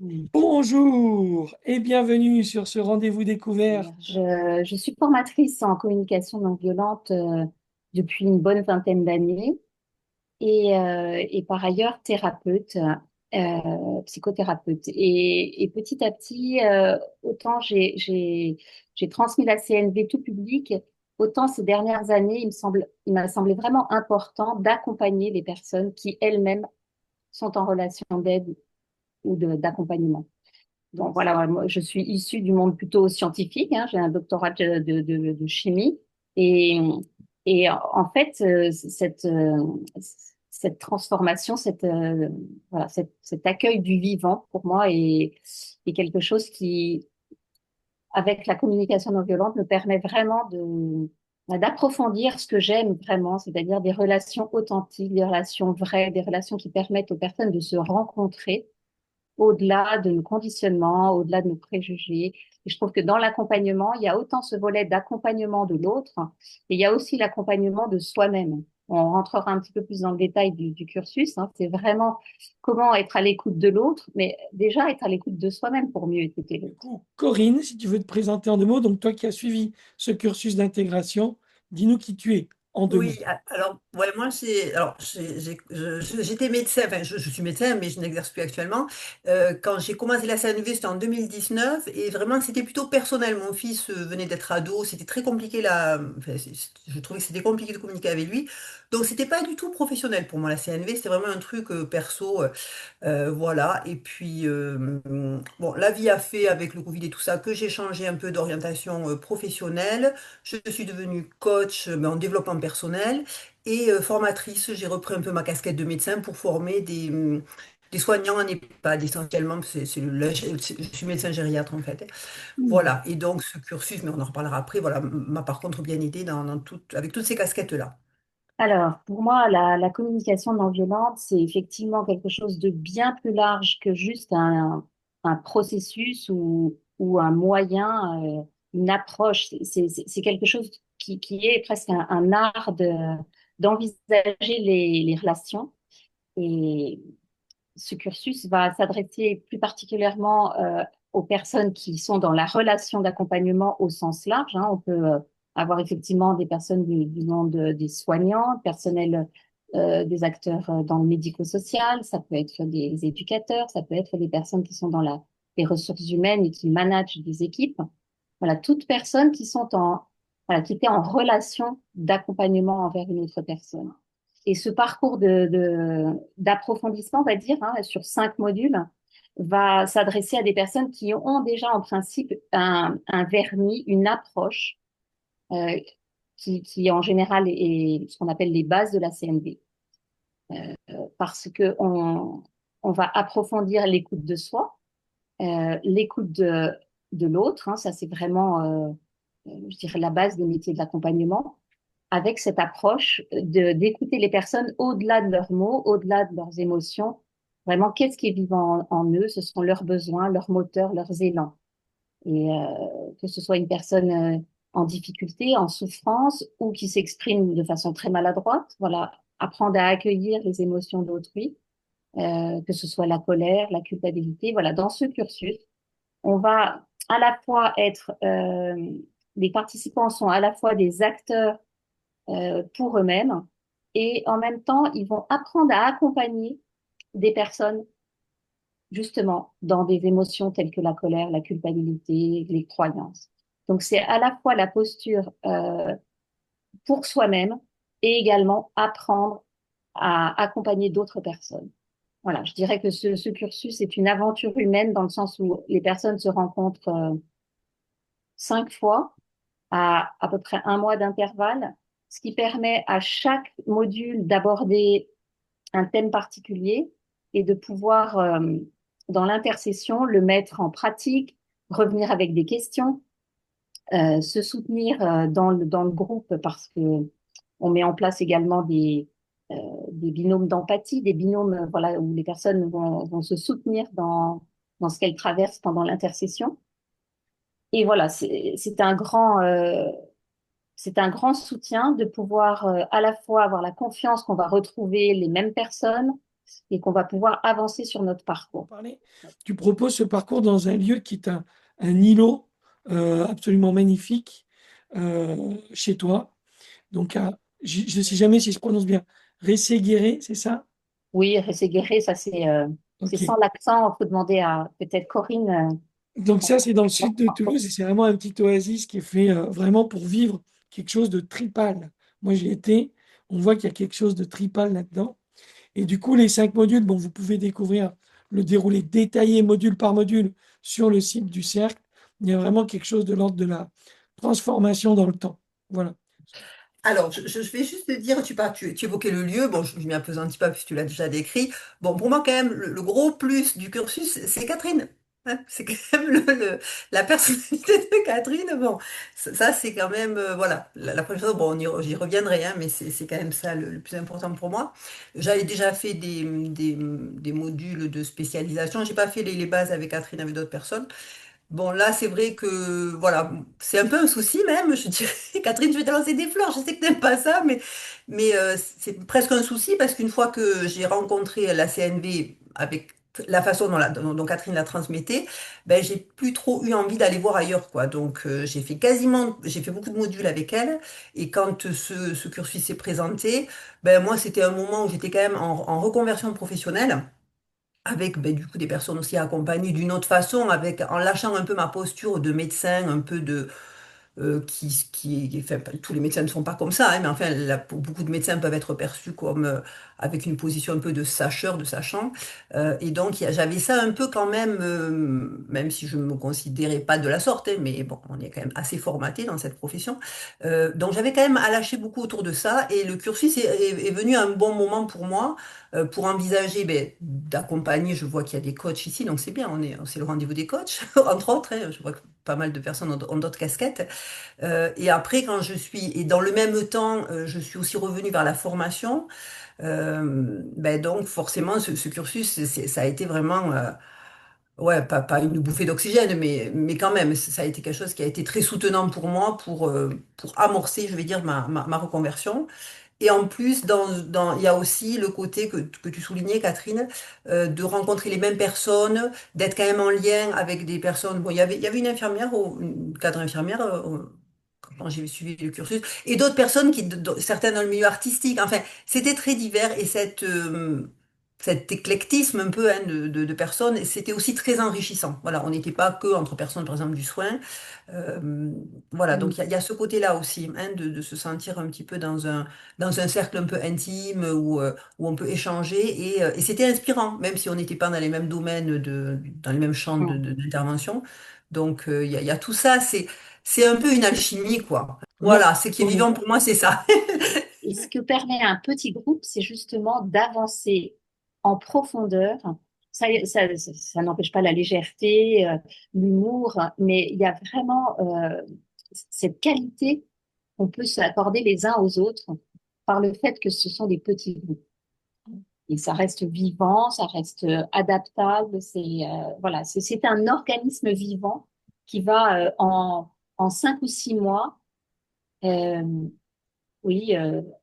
Bonjour et bienvenue sur ce rendez-vous découverte. Je suis formatrice en communication non violente depuis une bonne vingtaine d'années et par ailleurs thérapeute, psychothérapeute. Et petit à petit, autant j'ai transmis la CNV tout public, autant ces dernières années, il m'a semblé vraiment important d'accompagner les personnes qui elles-mêmes sont en relation d'aide ou d'accompagnement. Bon, voilà, moi, je suis issue du monde plutôt scientifique, hein, j'ai un doctorat de chimie et, et en fait, cette transformation, voilà, cet accueil du vivant pour moi est quelque chose qui, avec la communication non violente, me permet vraiment d'approfondir ce que j'aime vraiment, c'est-à-dire des relations authentiques, des relations vraies, des relations qui permettent aux personnes de se rencontrer au-delà de nos conditionnements, au-delà de nos préjugés. Et je trouve que dans l'accompagnement, il y a autant ce volet d'accompagnement de l'autre, et il y a aussi l'accompagnement de soi-même. On rentrera un petit peu plus dans le détail du cursus, hein. C'est vraiment comment être à l'écoute de l'autre, mais déjà être à l'écoute de soi-même pour mieux écouter Du l'autre. coup, Corinne, si tu veux te présenter en 2 mots, donc toi qui as suivi ce cursus d'intégration, dis-nous qui tu es en 2 mots. Oui, alors ouais, moi j'étais médecin, enfin je suis médecin mais je n'exerce plus actuellement. Quand j'ai commencé la CNV c'était en 2019 et vraiment c'était plutôt personnel. Mon fils venait d'être ado, c'était très compliqué là, enfin, je trouvais que c'était compliqué de communiquer avec lui. Donc c'était pas du tout professionnel pour moi la CNV, c'était vraiment un truc perso. Voilà, et puis bon, la vie a fait avec le Covid et tout ça que j'ai changé un peu d'orientation professionnelle. Je suis devenue coach mais en développement personnel et formatrice. J'ai repris un peu ma casquette de médecin pour former des soignants en EHPAD essentiellement. Je suis médecin gériatre en fait. Hmm. Voilà, et donc ce cursus, mais on en reparlera après, voilà, m'a par contre bien aidé avec toutes ces casquettes-là. Alors, pour moi, la communication non violente, c'est effectivement quelque chose de bien plus large que juste un processus ou un moyen, une approche. C'est quelque chose qui est presque un art d'envisager les relations. Et ce cursus va s'adresser plus particulièrement aux personnes qui sont dans la relation d'accompagnement au sens large, hein. On peut avoir effectivement des personnes du monde des soignants, personnel, des acteurs dans le médico-social, ça peut être des éducateurs, ça peut être des personnes qui sont dans les ressources humaines et qui managent des équipes. Voilà, toutes personnes qui sont voilà, qui étaient en relation d'accompagnement envers une autre personne. Et ce parcours d'approfondissement, on va dire, hein, sur 5 modules, va s'adresser à des personnes qui ont déjà en principe un vernis, une approche euh, qui en général est ce qu'on appelle les bases de la CNV. Parce que on va approfondir l'écoute de soi, l'écoute de l'autre, hein, ça c'est vraiment, je dirais, la base des métiers de l'accompagnement avec cette approche d'écouter les personnes au-delà de leurs mots, au-delà de leurs émotions. Vraiment, qu'est-ce qui est vivant en eux? Ce sont leurs besoins, leurs moteurs, leurs élans. Et que ce soit une personne en difficulté, en souffrance ou qui s'exprime de façon très maladroite, voilà, apprendre à accueillir les émotions d'autrui, que ce soit la colère, la culpabilité. Voilà, dans ce cursus, on va à la fois être, les participants sont à la fois des acteurs pour eux-mêmes. Et en même temps, ils vont apprendre à accompagner des personnes justement dans des émotions telles que la colère, la culpabilité, les croyances. Donc c'est à la fois la posture pour soi-même et également apprendre à accompagner d'autres personnes. Voilà, je dirais que ce cursus est une aventure humaine dans le sens où les personnes se rencontrent 5 fois à peu près un mois d'intervalle, ce qui permet à chaque module d'aborder un thème particulier et de pouvoir, dans l'intercession, le mettre en pratique, revenir avec des questions, se soutenir dans le groupe parce que on met en place également euh, des binômes d'empathie, des binômes voilà, où les personnes vont se soutenir dans ce qu'elles traversent pendant l'intercession. Et voilà, c'est un grand soutien de pouvoir à la fois avoir la confiance qu'on va retrouver les mêmes personnes, et qu'on va pouvoir avancer sur notre Pour parcours. parler. Tu proposes ce parcours dans un lieu qui est un îlot absolument magnifique chez toi. Donc, je ne sais jamais si je prononce bien. Rességuéré, c'est ça? Oui, Rességuéré, ça c'est Ok. sans l'accent. Il faut demander à peut-être Corinne. Donc ça, c'est dans le sud de Toulouse et c'est vraiment un petit oasis qui est fait vraiment pour vivre quelque chose de tripal. Moi, j'y étais, on voit qu'il y a quelque chose de tripal là-dedans. Et du coup, les 5 modules, bon, vous pouvez découvrir le déroulé détaillé module par module sur le site du cercle. Il y a vraiment quelque chose de l'ordre de la transformation dans le temps. Voilà. Alors, je vais juste te dire, tu évoquais le lieu, bon, je m'y appesantis pas puisque tu l'as déjà décrit. Bon, pour moi, quand même, le gros plus du cursus, c'est Catherine. Hein, c'est quand même la personnalité de Catherine. Bon, ça, c'est quand même, voilà, la première chose, bon, j'y reviendrai, hein, mais c'est quand même ça le plus important pour moi. J'avais déjà fait des modules de spécialisation. J'ai pas fait les bases avec Catherine, avec d'autres personnes. Bon, là, c'est vrai que, voilà, c'est un peu un souci même, je dirais. Catherine, je vais te lancer des fleurs, je sais que t'aimes pas ça, mais c'est presque un souci parce qu'une fois que j'ai rencontré la CNV avec la façon dont Catherine la transmettait, ben, j'ai plus trop eu envie d'aller voir ailleurs, quoi. Donc, j'ai fait beaucoup de modules avec elle, et quand ce cursus s'est présenté, ben, moi, c'était un moment où j'étais quand même en reconversion professionnelle avec ben, du coup des personnes aussi accompagnées d'une autre façon, en lâchant un peu ma posture de médecin, un peu de enfin, tous les médecins ne sont pas comme ça, hein, mais enfin, beaucoup de médecins peuvent être perçus comme avec une position un peu de sacheur, de sachant. Et donc, j'avais ça un peu quand même, même si je ne me considérais pas de la sorte, hein, mais bon, on est quand même assez formaté dans cette profession. Donc, j'avais quand même à lâcher beaucoup autour de ça, et le cursus est venu à un bon moment pour moi. Pour envisager ben, d'accompagner, je vois qu'il y a des coachs ici, donc c'est bien, c'est le rendez-vous des coachs, entre autres, hein, je vois que pas mal de personnes ont d'autres casquettes. Et après, et dans le même temps, je suis aussi revenue vers la formation. Ben donc, forcément, ce cursus, ça a été vraiment, ouais, pas une bouffée d'oxygène, mais quand même, ça a été quelque chose qui a été très soutenant pour moi pour amorcer, je vais dire, ma reconversion. Et en plus, il y a aussi le côté que tu soulignais, Catherine, de rencontrer les mêmes personnes, d'être quand même en lien avec des personnes. Bon, il y avait une infirmière, une cadre infirmière, quand j'ai suivi le cursus, et d'autres personnes certaines dans le milieu artistique. Enfin, c'était très divers, et cet éclectisme un peu hein, de personnes, c'était aussi très enrichissant. Voilà, on n'était pas que entre personnes, par exemple, du soin. Euh, voilà, donc il y a ce côté-là aussi, hein, de se sentir un petit peu dans un cercle un peu intime où on peut échanger, et c'était inspirant, même si on n'était pas dans les mêmes domaines, dans les mêmes champs d'intervention. Donc il y a tout ça, c'est un peu une alchimie, quoi. Ouais. Voilà, ce qui est vivant pour moi, c'est ça. Et ce que permet un petit groupe, c'est justement d'avancer en profondeur. Ça n'empêche pas la légèreté, l'humour, mais il y a vraiment cette qualité qu'on peut s'accorder les uns aux autres par le fait que ce sont des petits groupes. Et ça reste vivant, ça reste adaptable. Voilà, c'est un organisme vivant qui va en 5 ou 6 mois. euh, oui,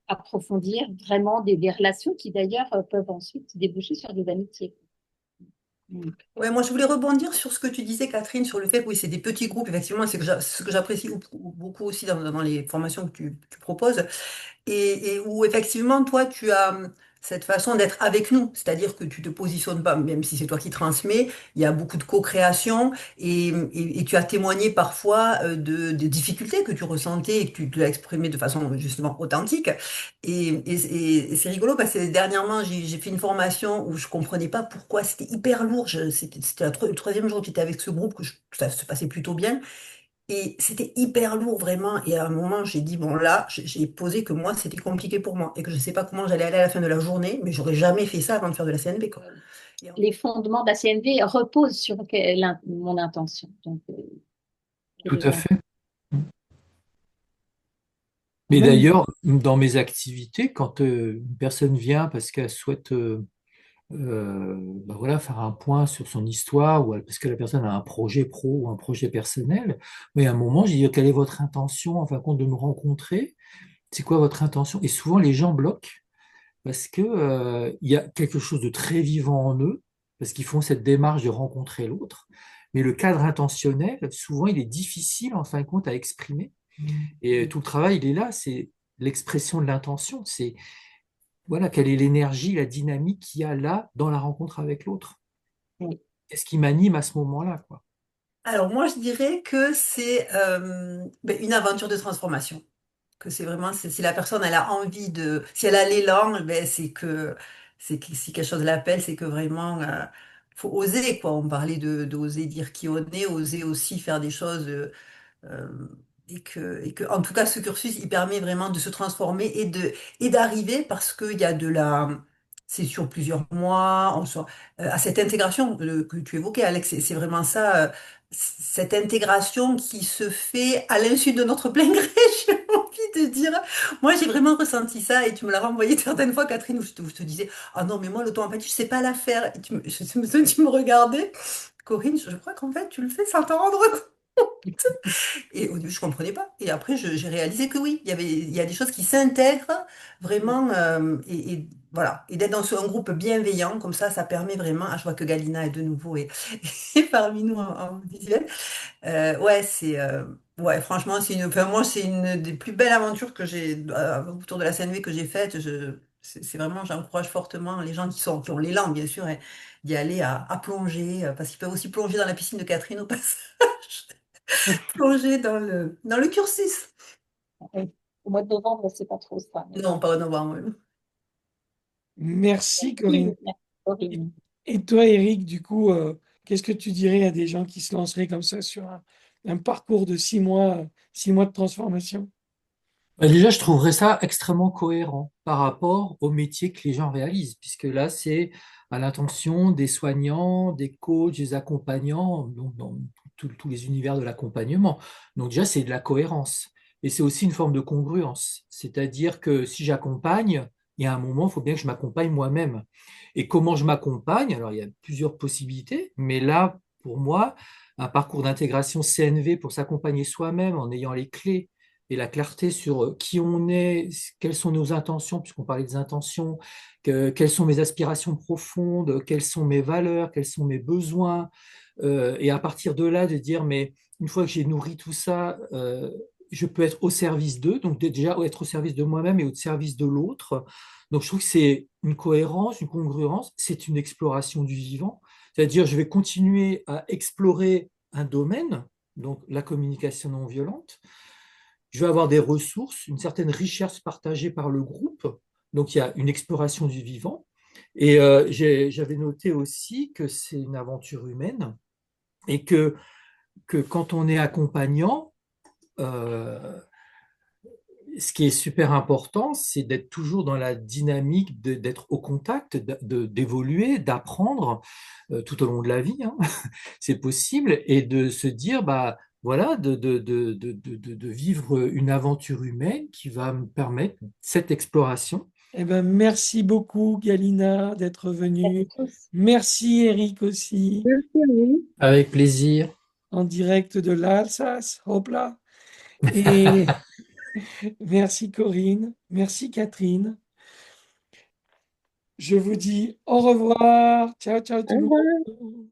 approfondir vraiment des relations qui d'ailleurs peuvent ensuite déboucher sur des amitiés. Mm. Ouais, moi, je voulais rebondir sur ce que tu disais, Catherine, sur le fait que oui, c'est des petits groupes, effectivement, ce que j'apprécie beaucoup aussi dans les formations que tu proposes. Et où effectivement, toi, tu as cette façon d'être avec nous, c'est-à-dire que tu te positionnes pas, même si c'est toi qui transmets, il y a beaucoup de co-création, et tu as témoigné parfois de difficultés que tu ressentais et que tu l'as exprimé de façon justement authentique. Et c'est rigolo parce que dernièrement, j'ai fait une formation où je comprenais pas pourquoi c'était hyper lourd. C'était le troisième jour que j'étais avec ce groupe, ça se passait plutôt bien. Et c'était hyper lourd, vraiment. Et à un moment, j'ai dit, bon, là, j'ai posé que moi, c'était compliqué pour moi. Et que je ne sais pas comment j'allais aller à la fin de la journée, mais j'aurais jamais fait ça avant de faire de la CNV, quoi. Et Les fondements de la CNV reposent sur mon intention. Donc, Tout à voilà. fait. Mais Magnifique. d'ailleurs, dans mes activités, quand une personne vient parce qu'elle souhaite ben voilà, faire un point sur son histoire, parce que la personne a un projet pro ou un projet personnel, mais à un moment, j'ai dit, quelle est votre intention, en fin de compte, de me rencontrer? C'est quoi votre intention? Et souvent, les gens bloquent parce que, il y a quelque chose de très vivant en eux, parce qu'ils font cette démarche de rencontrer l'autre. Mais le cadre intentionnel, souvent, il est difficile, en fin de compte, à exprimer. Et tout le travail, il est là, c'est l'expression de l'intention. C'est, voilà, quelle est l'énergie, la dynamique qu'il y a là dans la rencontre avec l'autre. Oui. Qu'est-ce qui m'anime à ce moment-là, quoi. Alors moi, je dirais que c'est une aventure de transformation. Que c'est vraiment, si la personne, elle a envie de, si elle a l'élan, ben, si quelque chose l'appelle, c'est que vraiment, faut oser, quoi. On parlait d'oser dire qui on est, oser aussi faire des choses. Euh, en tout cas, ce cursus, il permet vraiment de se transformer et d'arriver parce qu'il y a c'est sur plusieurs mois, à cette intégration que tu évoquais, Alex, c'est vraiment ça, cette intégration qui se fait à l'insu de notre plein gré, j'ai envie de dire. Moi, j'ai vraiment ressenti ça et tu me l'as renvoyé certaines fois, Catherine, où je te disais, ah non, mais moi, l'auto-empathie, je sais pas la faire. Et tu me regardais, Corinne, je crois qu'en fait, tu le fais sans t'en rendre compte. Et au début, je comprenais pas. Et après, j'ai réalisé que oui, il y a des choses qui s'intègrent vraiment. Voilà. Et d'être dans un groupe bienveillant, comme ça permet vraiment. Ah, je vois que Galina est de nouveau est parmi nous en visuel. Ouais, ouais, franchement, enfin, moi, c'est une des plus belles aventures que j'ai autour de la CNV que j'ai faites. C'est vraiment, j'encourage fortement les gens qui ont l'élan, bien sûr, hein, d'y aller à plonger, parce qu'ils peuvent aussi plonger dans la piscine de Catherine au passage. Plonger dans le cursus. Oui. Au mois de novembre, c'est pas trop ça. Mais Non, pas au novembre. Merci, Corinne. merci, Et Corinne. et toi, Eric, du coup, qu'est-ce que tu dirais à des gens qui se lanceraient comme ça sur un parcours de 6 mois, 6 mois de transformation? Déjà, je trouverais ça extrêmement cohérent par rapport au métier que les gens réalisent, puisque là, c'est à l'intention des soignants, des coachs, des accompagnants, donc dans tous les univers de l'accompagnement. Donc déjà, c'est de la cohérence. Et c'est aussi une forme de congruence. C'est-à-dire que si j'accompagne, il y a un moment, il faut bien que je m'accompagne moi-même. Et comment je m'accompagne? Alors, il y a plusieurs possibilités, mais là, pour moi, un parcours d'intégration CNV pour s'accompagner soi-même en ayant les clés et la clarté sur qui on est, quelles sont nos intentions, puisqu'on parlait des intentions, quelles sont mes aspirations profondes, quelles sont mes valeurs, quels sont mes besoins, et à partir de là, de dire, mais une fois que j'ai nourri tout ça, je peux être au service d'eux, donc déjà être au service de moi-même et au service de l'autre. Donc je trouve que c'est une cohérence, une congruence, c'est une exploration du vivant, c'est-à-dire je vais continuer à explorer un domaine, donc la communication non violente, je vais avoir des ressources, une certaine richesse partagée par le groupe. Donc, il y a une exploration du vivant. Et j'avais noté aussi que c'est une aventure humaine et que quand on est accompagnant, euh, ce qui est super important, c'est d'être toujours dans la dynamique, d'être au contact, d'évoluer, d'apprendre tout au long de la vie, hein. C'est possible, et de se dire, bah, voilà, de vivre une aventure humaine qui va me permettre cette exploration. Eh ben, merci beaucoup, Galina, d'être Merci venue. tous. Merci, Eric, aussi, Merci à vous. Avec plaisir. en direct de l'Alsace. Hop là. Et merci, Corinne. Merci, Catherine. Je vous dis au revoir. Ciao, ciao Au tout le revoir. monde.